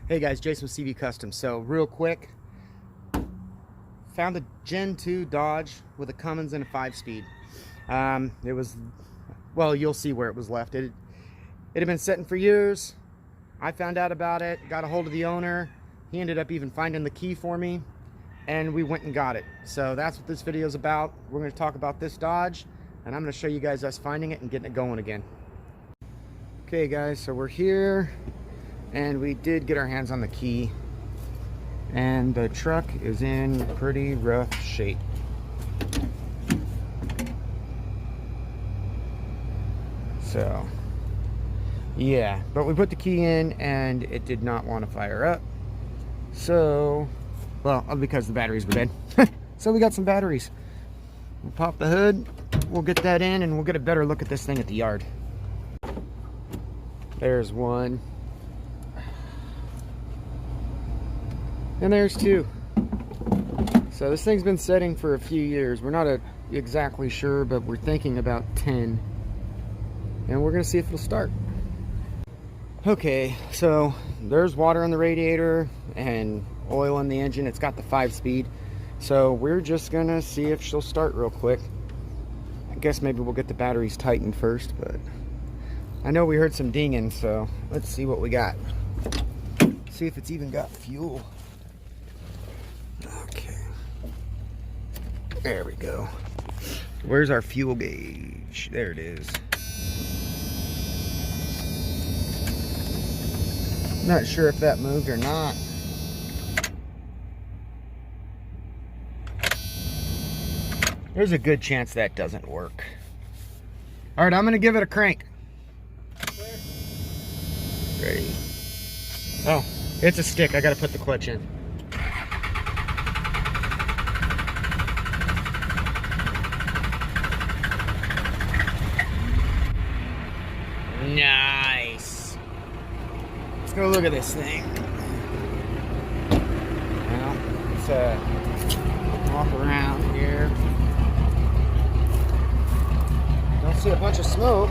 Hey guys, Jason with CV Custom. So real quick, found a Gen 2 Dodge with a Cummins and a 5-speed. It was, well, you'll see where it was left. It had been sitting for years. I found out about it, got a hold of the owner. He ended up even finding the key for me, and we went and got it. So that's what this video is about. We're going to talk about this Dodge, and I'm going to show you guys us finding it and getting it going again. Okay guys, so we're here. And we did get our hands on the key, and the truck is in pretty rough shape. So yeah, but we put the key in and it did not want to fire up. So, well, because the batteries were dead. So we got some batteries. We'll pop the hood, we'll get that in, and we'll get a better look at this thing at the yard. There's one. And there's two. So this thing's been setting for a few years. We're not exactly sure, but we're thinking about 10. And we're gonna see if it'll start. Okay, so there's water in the radiator and oil in the engine. It's got the 5-speed. So we're just gonna see if she'll start real quick. I guess maybe we'll get the batteries tightened first, but I know we heard some dinging, so let's see what we got. See if it's even got fuel. Okay, there we go. Where's our fuel gauge? There it is. Not sure if that moved or not. There's a good chance that doesn't work. All right, I'm gonna give it a crank. Ready? Oh, it's a stick. I gotta put the clutch in. Nice. Let's go look at this thing. Well, let's walk around here. Don't see a bunch of smoke,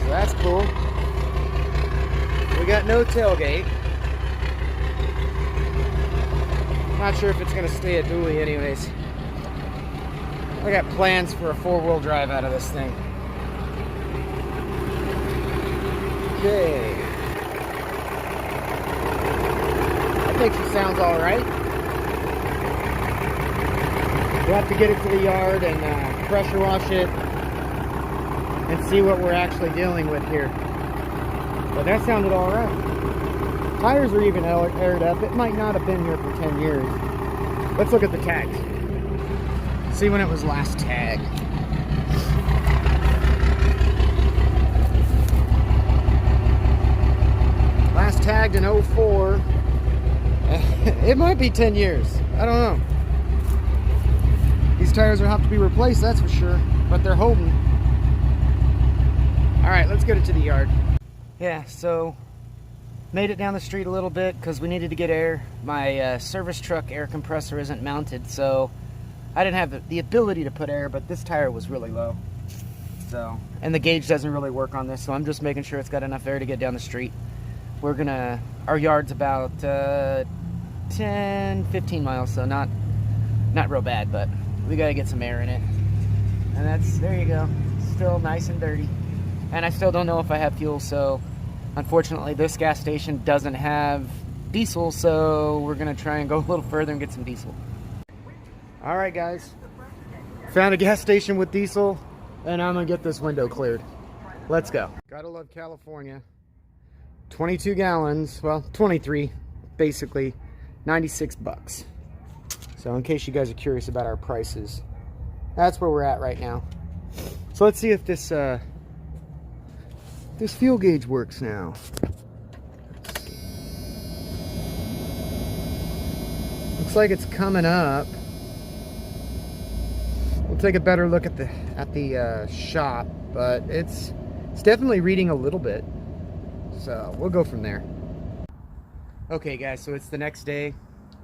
so that's cool. We got no tailgate. Not sure if it's gonna stay a dually anyways. I got plans for a 4-wheel drive out of this thing. Okay. I think she sounds all right. We'll have to get it to the yard and pressure wash it and see what we're actually dealing with here. But that sounded all right. Tires are even aired up. It might not have been here for 10 years. Let's look at the tags. See when it was last tagged. Last tagged in 04. It might be 10 years. I don't know. These tires will have to be replaced, that's for sure. But they're holding. Alright, let's get it to the yard. Yeah, so made it down the street a little bit because we needed to get air. My service truck air compressor isn't mounted, so I didn't have the ability to put air, but this tire was really low. So, and the gauge doesn't really work on this, so I'm just making sure it's got enough air to get down the street. We're gonna, our yard's about 10-15 miles, so not real bad, but we gotta get some air in it. And that's, there you go, still nice and dirty. And I still don't know if I have fuel, so unfortunately this gas station doesn't have diesel, so we're gonna try and go a little further and get some diesel. All right guys, found a gas station with diesel, and I'm gonna get this window cleared. Let's go. Gotta love California. 22 gallons, well, 23, basically, 96 bucks. So in case you guys are curious about our prices, that's where we're at right now. So let's see if this this fuel gauge works now. Looks like it's coming up. We'll take a better look at the shop, but it's definitely reading a little bit. So we'll go from there. Okay guys, so it's the next day.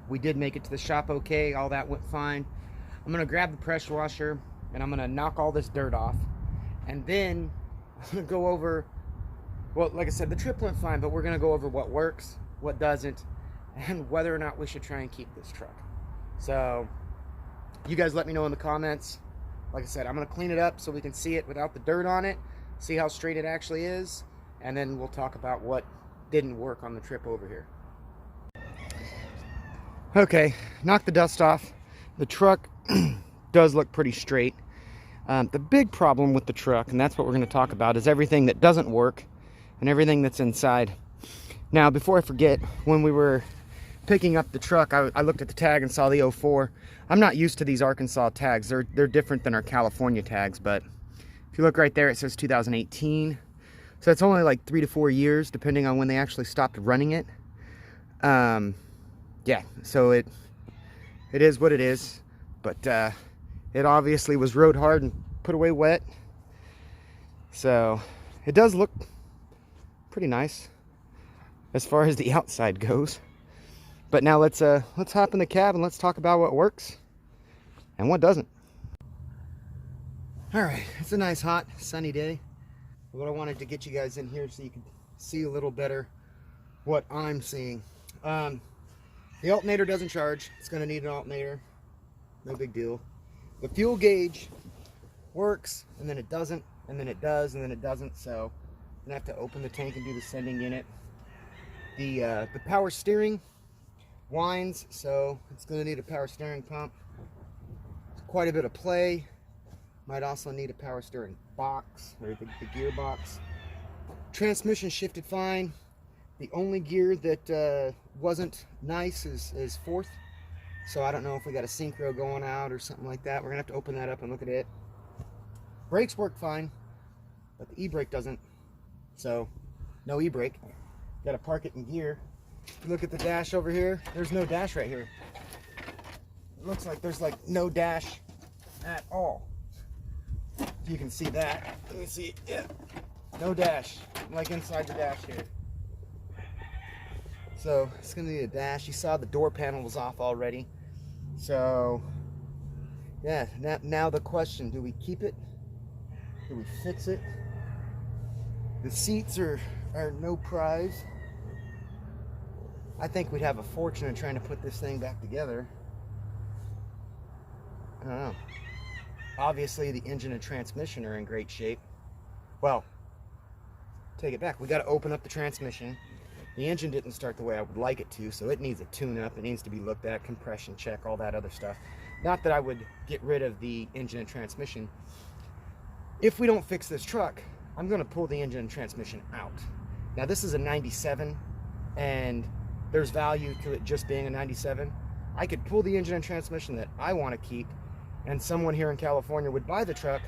We did make it to the shop okay. All that went fine. I'm gonna grab the pressure washer and I'm gonna knock all this dirt off, and then I'm gonna go over Well, like I said, the trip went fine, but we're going to go over what works, what doesn't, and whether or not we should try and keep this truck. So you guys let me know in the comments. Like I said, I'm going to clean it up so we can see it without the dirt on it, see how straight it actually is, and then we'll talk about what didn't work on the trip over here. Okay, knock the dust off. The truck does look pretty straight. The big problem with the truck, and that's what we're going to talk about, is everything that doesn't work and everything that's inside. Now, before I forget, when we were picking up the truck, I looked at the tag and saw the 04. I'm not used to these Arkansas tags. They're different than our California tags, but if you look right there, it says 2018. So it's only like 3 to 4 years, depending on when they actually stopped running it. Yeah, so it is what it is, but it obviously was rode hard and put away wet. So it does look pretty nice as far as the outside goes. But now let's hop in the cab and let's talk about what works and what doesn't. All right, it's a nice hot sunny day. What I wanted to get you guys in here so you can see a little better what I'm seeing. The alternator doesn't charge. It's going to need an alternator. No big deal. The fuel gauge works, and then it doesn't, and then it does, and then it doesn't. So I'm going to have to open the tank and do the sending in it. The power steering whines, so it's going to need a power steering pump. Quite a bit of play. Might also need a power steering box, or the gearbox. Transmission shifted fine. The only gear that wasn't nice is fourth. So I don't know if we got a synchro going out or something like that. We're going to have to open that up and look at it. Brakes work fine, but the e-brake doesn't. So no e-brake. Got to park it in gear. Look at the dash over here. There's no dash right here. It looks like there's like no dash at all. You can see that. Let me see. Yeah. No dash. Like inside the dash here. So it's going to need a dash. You saw the door panel was off already. So yeah, now the question, do we keep it? Do we fix it? The seats are no prize. I think we'd have a fortune in trying to put this thing back together. I don't know. Obviously the engine and transmission are in great shape. Well, take it back. We got to open up the transmission. The engine didn't start the way I would like it to, so it needs a tune-up. It needs to be looked at, compression check, all that other stuff. Not that I would get rid of the engine and transmission. If we don't fix this truck, I'm going to pull the engine and transmission out. Now, this is a 97, and there's value to it just being a 97. I could pull the engine and transmission that I want to keep, and someone here in California would buy the truck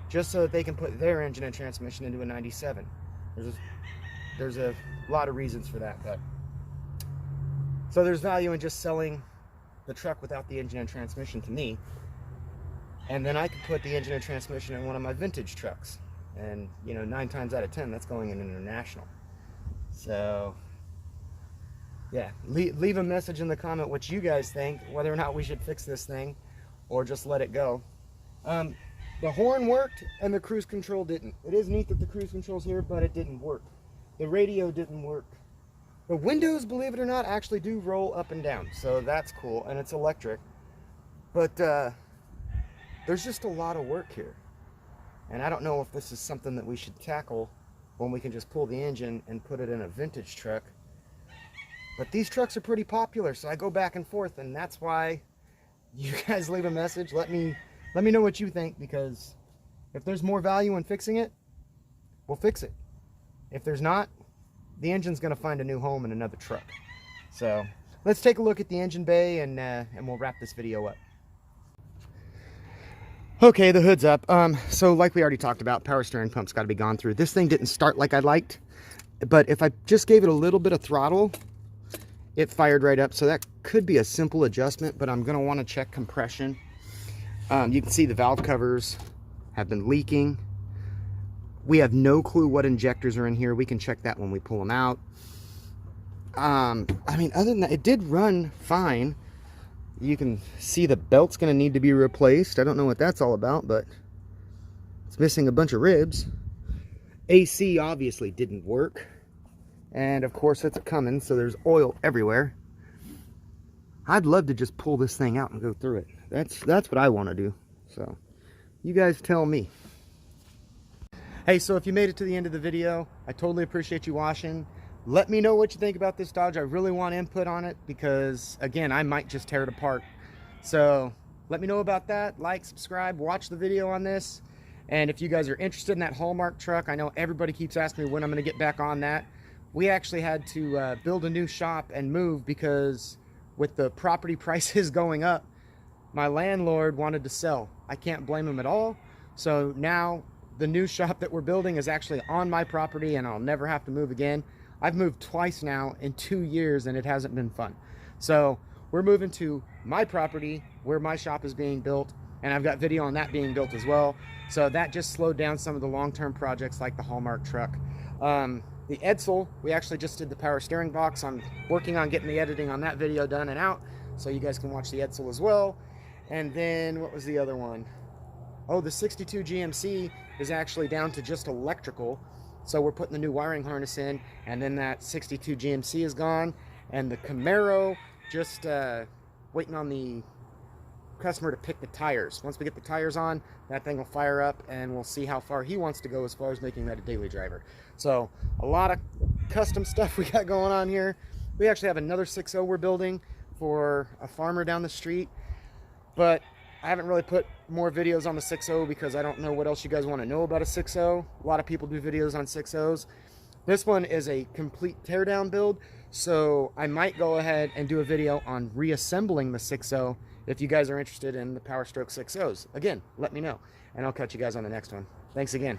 just so that they can put their engine and transmission into a 97. There's a lot of reasons for that, but so there's value in just selling the truck without the engine and transmission to me, and then I could put the engine and transmission in one of my vintage trucks, and 9 times out of 10 that's going in international. So yeah, leave a message in the comment what you guys think, whether or not we should fix this thing or just let it go. The horn worked and the cruise control didn't. It is neat that the cruise control's here, but it didn't work. The radio didn't work. The windows, believe it or not, actually do roll up and down, so that's cool, and it's electric. But there's just a lot of work here, and I don't know if this is something that we should tackle when we can just pull the engine and put it in a vintage truck. But these trucks are pretty popular, so I go back and forth, and that's why you guys leave a message. Let me know what you think, because if there's more value in fixing it, we'll fix it. If there's not, the engine's going to find a new home in another truck. So let's take a look at the engine bay, and we'll wrap this video up. Okay, the hood's up. So like we already talked about, power steering pump's got to be gone through. This thing didn't start like I liked, but if I just gave it a little bit of throttle, it fired right up. So that could be a simple adjustment, but I'm going to want to check compression. You can see the valve covers have been leaking. We have no clue what injectors are in here. We can check that when we pull them out. I mean, other than that, it did run fine. You can see the belt's going to need to be replaced. I don't know what that's all about, but it's missing a bunch of ribs. AC obviously didn't work. And of course it's a Cummins, so there's oil everywhere. I'd love to just pull this thing out and go through it. That's what I want to do. So you guys tell me. Hey, so if you made it to the end of the video, I totally appreciate you watching. Let me know what you think about this Dodge. I really want input on it because, again, I might just tear it apart. So let me know about that. Like, subscribe, watch the video on this. And if you guys are interested in that Hallmark truck, I know everybody keeps asking me when I'm going to get back on that. We actually had to build a new shop and move because with the property prices going up, my landlord wanted to sell. I can't blame him at all. So now the new shop that we're building is actually on my property and I'll never have to move again. I've moved twice now in 2 years and it hasn't been fun. So we're moving to my property where my shop is being built, and I've got video on that being built as well. So that just slowed down some of the long-term projects like the Hallmark truck. The Edsel, we actually just did the power steering box. I'm working on getting the editing on that video done and out so you guys can watch the Edsel as well. And then what was the other one? Oh, the 62 GMC is actually down to just electrical. So we're putting the new wiring harness in, and then that 62 GMC is gone. And the Camaro, just waiting on the customer to pick the tires. Once we get the tires on, that thing will fire up and we'll see how far he wants to go as far as making that a daily driver. So a lot of custom stuff we got going on here. We actually have another 6.0 we're building for a farmer down the street, but I haven't really put more videos on the 6.0 because I don't know what else you guys want to know about a 6.0. A lot of people do videos on 6.0s. This one is a complete teardown build, so I might go ahead and do a video on reassembling the 6.0 if you guys are interested in the Power Stroke 6.0s. Again, let me know, and I'll catch you guys on the next one. Thanks again.